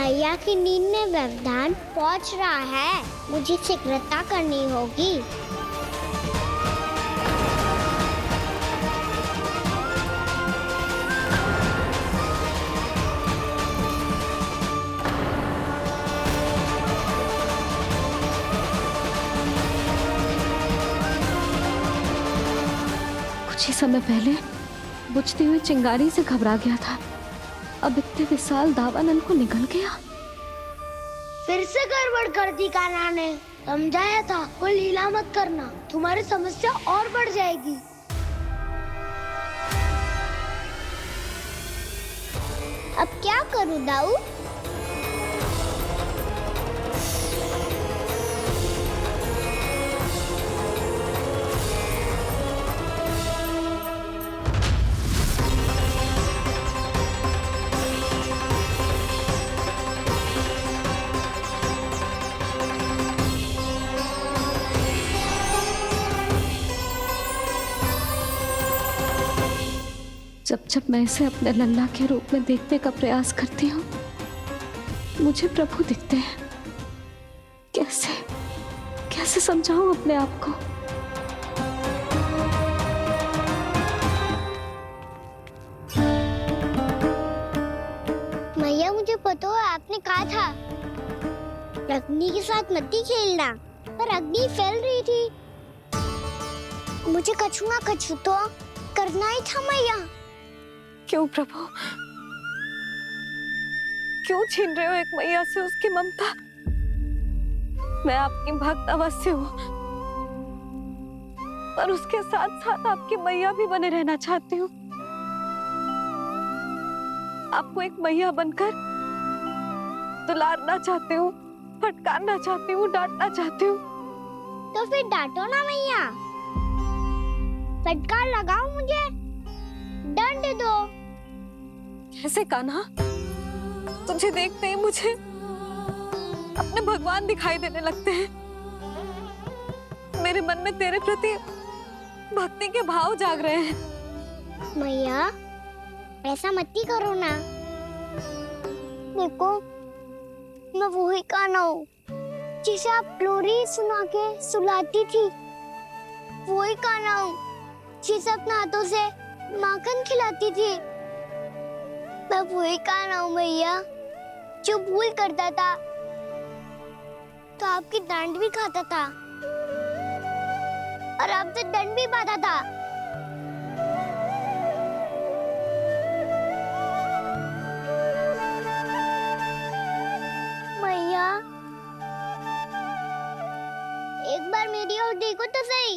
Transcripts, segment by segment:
मैया की नींद में व्यवधान पहुंच रहा है, मुझे शीघ्रता करनी होगी। कुछ ही समय पहले बुझती हुई चिंगारी से घबरा गया था, अब इतने विशाल दावानल को निगल गया। फिर से गड़बड़ कर दी कान्हा ने। समझाया था कोई लीला मत करना, तुम्हारी समस्या और बढ़ जाएगी। अब क्या करूं दाऊ? जब जब मैं इसे अपने लल्ला के रूप में देखने का प्रयास करती हूँ, मुझे प्रभु दिखते हैं। कैसे कैसे समझाऊं अपने आप को? मैया, मुझे पता है आपने कहा था अग्नि के साथ मत ही खेलना, पर अग्नि फैल रही थी। मुझे कछु ना कछु तो करना ही था मैया। क्यों प्रभु, क्यों छीन रहे हो एक मैया से उसकी ममता? मैं आपकी भक्त अवश्य हूँ, पर उसके साथ साथ आपकी मैया भी बने रहना चाहती हूँ। आपको एक मैया बनकर दुलारना चाहती हूँ, फटकारना चाहती हूँ, डांटना चाहती हूँ। तो फिर डांटो ना मैया, फटकार लगाओ, मुझे दंड दो। कैसे कान्हा? तुझे देखते ही मुझे अपने भगवान दिखाई देने लगते हैं। मेरे मन में तेरे प्रति भक्ति के भाव जाग रहे हैं। मैया, ऐसा मत ही करो ना। देखो, मैं वही कान्हा हूँ जिसे आप लोरी सुना के सुलाती थी। वही कान्हा हूँ जिसे अपने हाथों से माखन खिलाती थी। मैं वही कान्हा हूँ मैया, जो भूल करता था तो आपकी डांट भी खाता था और आपसे दंड भी पाता था। मैया, एक बार मेरी ओर देखो तो सही।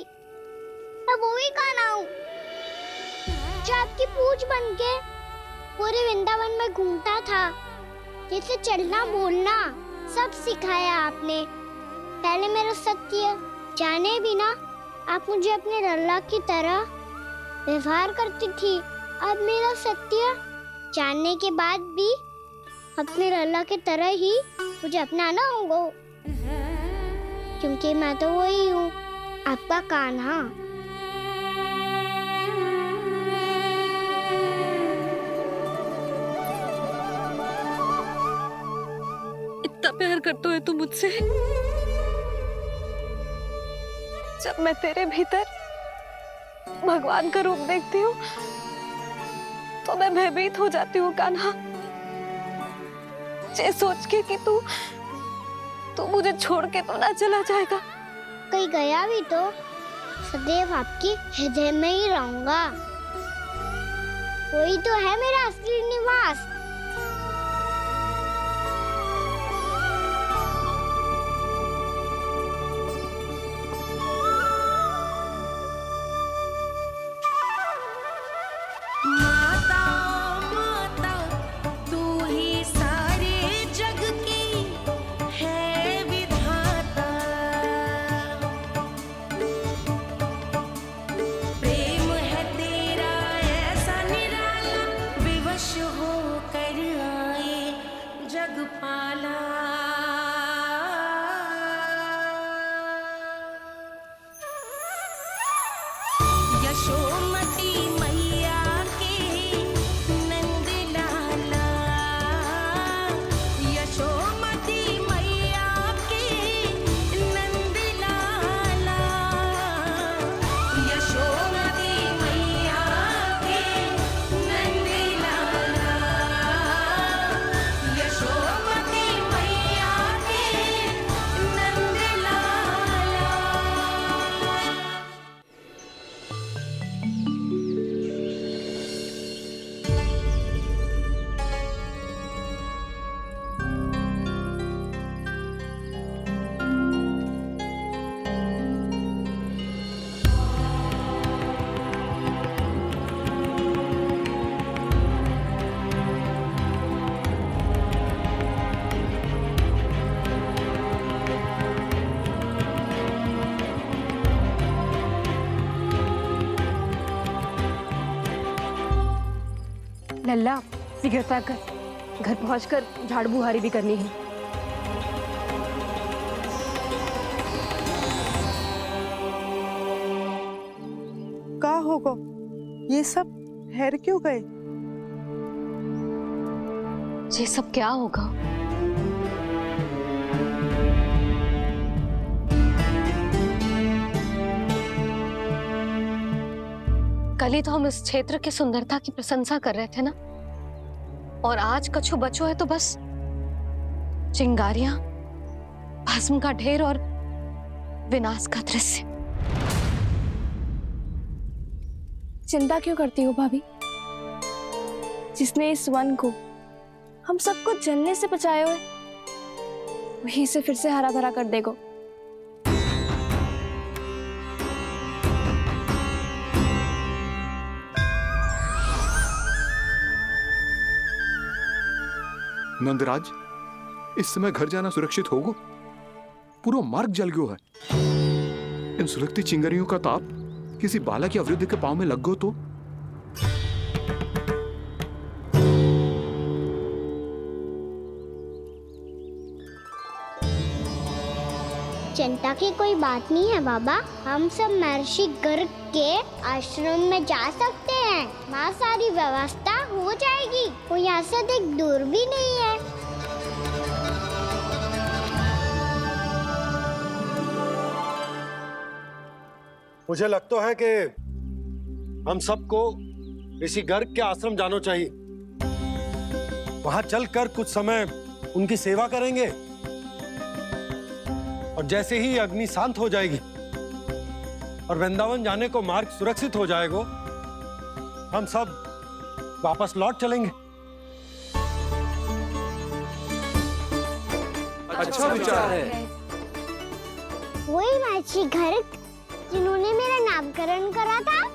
मैं वही कान्हा हूँ जो आपकी पूछ बनके पूरे वृंदावन में घूमता था, जिसे चलना बोलना सब सिखाया आपने। पहले मेरा सत्य जाने बिना आप मुझे अपने लल्ला की तरह व्यवहार करती थी। अब मेरा सत्य जानने के बाद भी अपने लल्ला की तरह ही मुझे अपनाना होगा, क्योंकि मैं तो वही हूँ, आपका कान्हा। इतना प्यार करते हो तुम मुझसे? जब मैं तेरे भीतर भगवान का रूप देखती हूँ तो मैं भयभीत हो जाती हूँ कान्हा। ये सोच के कि तू मुझे छोड़ के तो ना चला जाएगा। कहीं गया भी तो सदैव आपके हृदय में ही रहूंगा। वही तो है मेरा असली निवास। यशो लल्ला शीघ्र पैक कर, घर पहुंचकर झाड़ू बुहारी भी करनी है। का होगा? ये सब ठहर क्यों गए? ये सब क्या होगा? कल ही तो हम इस क्षेत्र की सुंदरता की प्रशंसा कर रहे थे ना, और आज कछु बचो है तो बस चिंगारियां, भस्म का ढेर और विनाश का दृश्य। चिंता क्यों करती हो भाभी? जिसने इस वन को, हम सबको जलने से बचाए हुए, वही इसे फिर से हरा भरा कर देगा। नंदराज, इस समय घर जाना सुरक्षित होगा? पूरा मार्ग जल गयो है। इन सुलगती चिंगारियों का ताप किसी बालक या वृद्ध के पांव में लग गो तो? चिंता की कोई बात नहीं है बाबा, हम सब महर्षि गर्ग के आश्रम में जा सकते हैं। वहाँ सारी व्यवस्था हो जाएगी, वो यहाँ से देख दूर भी नहीं है। मुझे लगता है कि हम सबको ऋषि गर्ग के आश्रम जाना चाहिए। वहां चलकर कुछ समय उनकी सेवा करेंगे, और जैसे ही अग्नि शांत हो जाएगी और वृंदावन जाने को मार्ग सुरक्षित हो जाएगा, हम सब वापस लौट चलेंगे। अच्छा विचार है। वही महर्षि गर्ग जिन्होंने मेरा नामकरण करा था।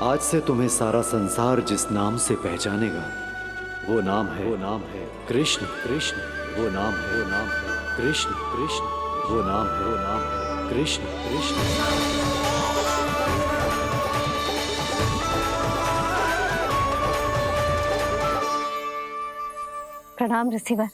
आज से तुम्हें सारा संसार जिस नाम से पहचानेगा, वो नाम है कृष्ण। कृष्ण वो नाम है कृष्ण। कृष्ण वो नाम है कृष्ण। कृष्ण। प्रणाम ऋषिवर।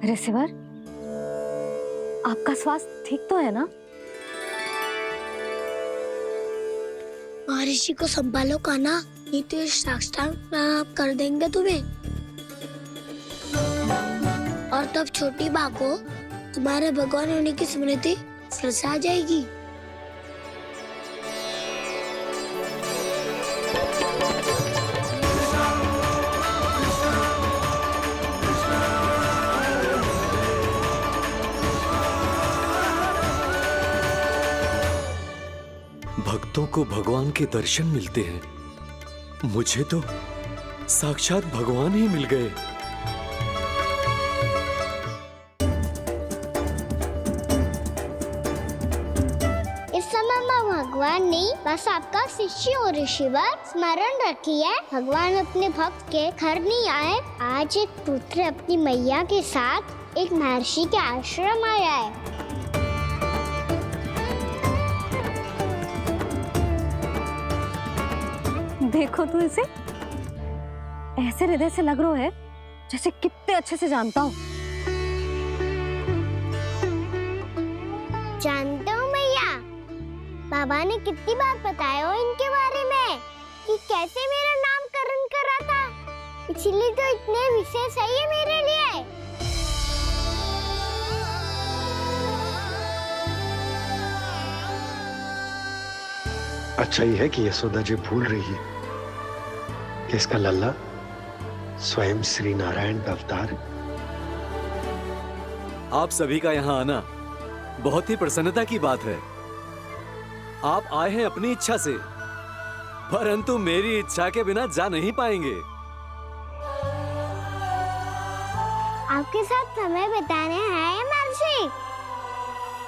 ऋषिवर, आपका स्वास्थ्य ठीक तो है ना? महर्षि को संभालो कान्हा, नहीं तो ये साष्टांग प्रणाम कर देंगे तुम्हें। और तब छोटी बा को तुम्हारे भगवान होने की स्मृति फिर से आ जाएगी। भक्तों को भगवान के दर्शन मिलते हैं, मुझे तो साक्षात भगवान ही मिल गए। इस समय मैं भगवान नहीं, बस आपका शिष्य हूँ ऋषिवर। स्मरण रखिए, भगवान अपने भक्त के घर नहीं आए। आज एक पुत्र अपनी मैया के साथ एक महर्षि के आश्रम आया है। देखो तू इसे, ऐसे हृदय से लग रहा है जैसे कितने अच्छे से जानता हूँ। जानता हूँ भैया, बाबा ने कितनी बार बताया हो इनके बारे में कि कैसे मेरा नामकरण करा था, इसीलिए तो इतने विशेष है ये मेरे लिए। अच्छा ही है कि यशोदा जी भूल रही है कि इसका लल्ला स्वयं श्री नारायण का अवतार है। आप सभी का यहाँ आना बहुत ही प्रसन्नता की बात है। आप आए हैं अपनी इच्छा से, परंतु मेरी इच्छा के बिना जा नहीं पाएंगे। आपके साथ समय बिताने आए महर्षि,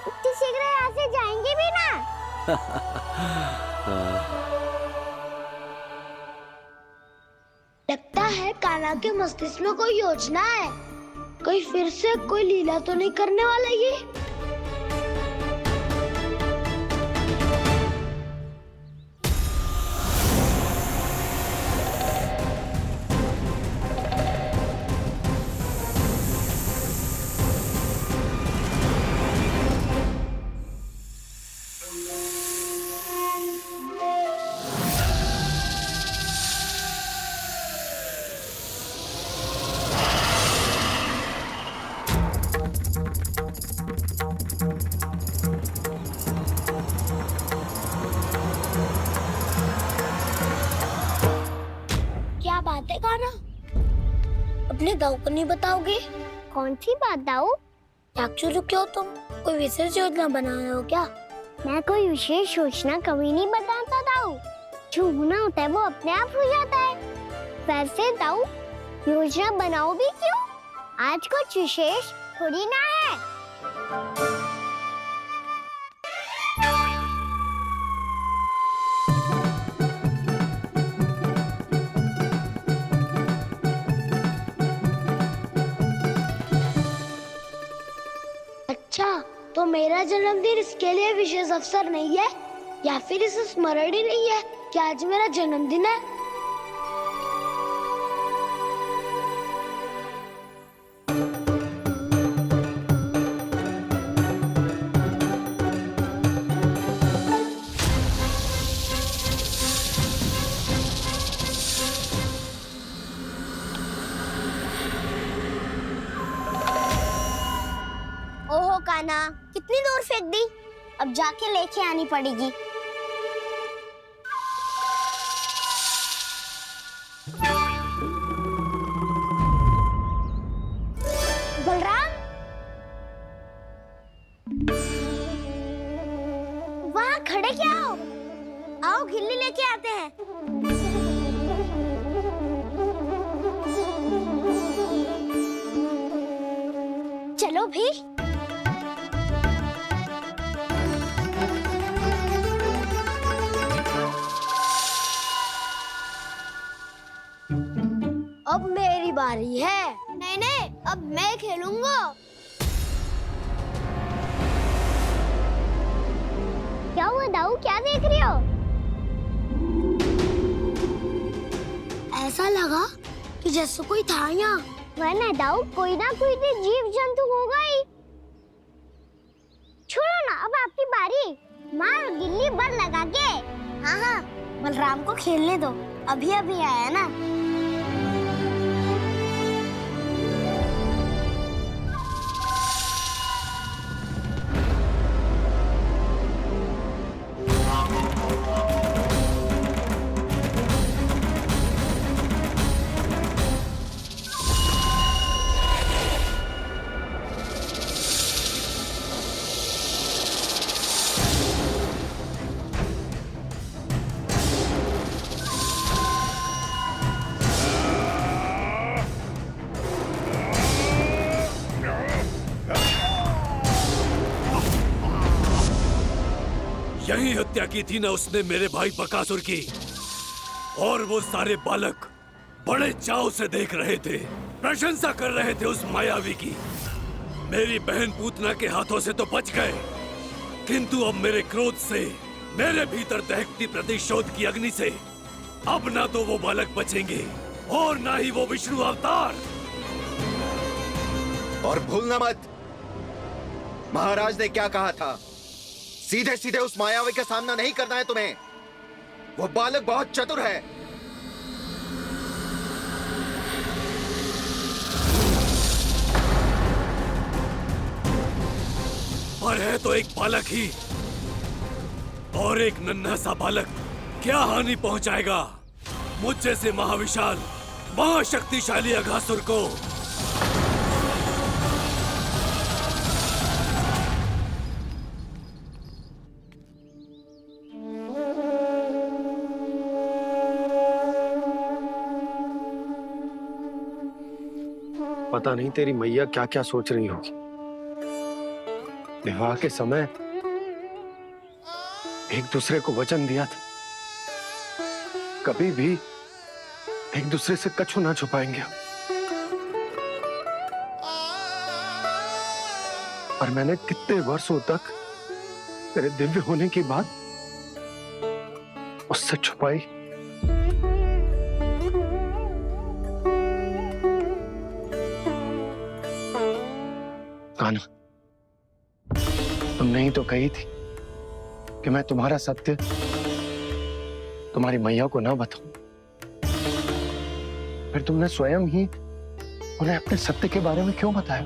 इतनी शीघ्र यहाँ से जाएंगे भी ना? लगता है कान्हा के मस्तिष्क में कोई योजना है, कहीं फिर से कोई लीला तो नहीं करने वाला ये। क्या बात है कान्हा, अपने दाऊ को नहीं बताओगे? कौन सी बात दाऊ? चुप क्यों तुम? कोई विशेष योजना बना रहे हो क्या? मैं कोई विशेष योजना कभी नहीं बताता दाऊ, जो होना होता है वो अपने आप हो जाता है। वैसे दाऊ योजना बनाओ भी क्यों? आज कुछ विशेष थोड़ी ना है। अच्छा, तो मेरा जन्मदिन इसके लिए विशेष अवसर नहीं है, या फिर इसे स्मरण ही नहीं है कि आज मेरा जन्मदिन है? ओहो कान्हा, कितनी दूर फेंक दी, अब जाके लेके आनी पड़ेगी। बलराम, वहाँ खड़े क्या हो? आओ खिल्ली लेके आते हैं। चलो भी। अब मेरी बारी है। नहीं नहीं, अब मैं खेलूंगा। क्या हुआ दाऊ, क्या देख रही हो? ऐसा लगा कि जैसे कोई था यहाँ। वरना दाऊ कोई ना कोई तो जीव जंतु होगा ही। छोड़ो ना, अब आपकी बारी। मार गिल्ली बर लगा के। हाँ हाँ, बलराम को खेलने दो, अभी अभी आया ना। यही हत्या की थी ना उसने मेरे भाई बकासुर की, और वो सारे बालक बड़े चाव से देख रहे थे, प्रशंसा कर रहे थे उस मायावी की। मेरी बहन पूतना के हाथों से तो बच गए, किंतु अब मेरे क्रोध से, मेरे भीतर दहकती प्रतिशोध की अग्नि से अब ना तो वो बालक बचेंगे और ना ही वो विष्णु अवतार। और भूलना मत, महाराज ने क्या कहा था, सीधे सीधे उस मायावी का सामना नहीं करना है तुम्हें। वो बालक बहुत चतुर है। पर है तो एक बालक ही, और एक नन्हा सा बालक क्या हानि पहुंचाएगा मुझ जैसे महाविशाल महाशक्तिशाली अघासुर को। पता नहीं तेरी मैया क्या क्या सोच रही होगी। विवाह के समय एक दूसरे को वचन दिया था, कभी भी एक दूसरे से कछु ना छुपाएंगे। और मैंने कितने वर्षों तक तेरे दिव्य होने की बात उससे छुपाई। कान्हा, तुमने ही तो कही थी कि मैं तुम्हारा सत्य तुम्हारी मैया को ना बताऊं। फिर तुमने स्वयं ही उन्हें अपने सत्य के बारे में क्यों बताया?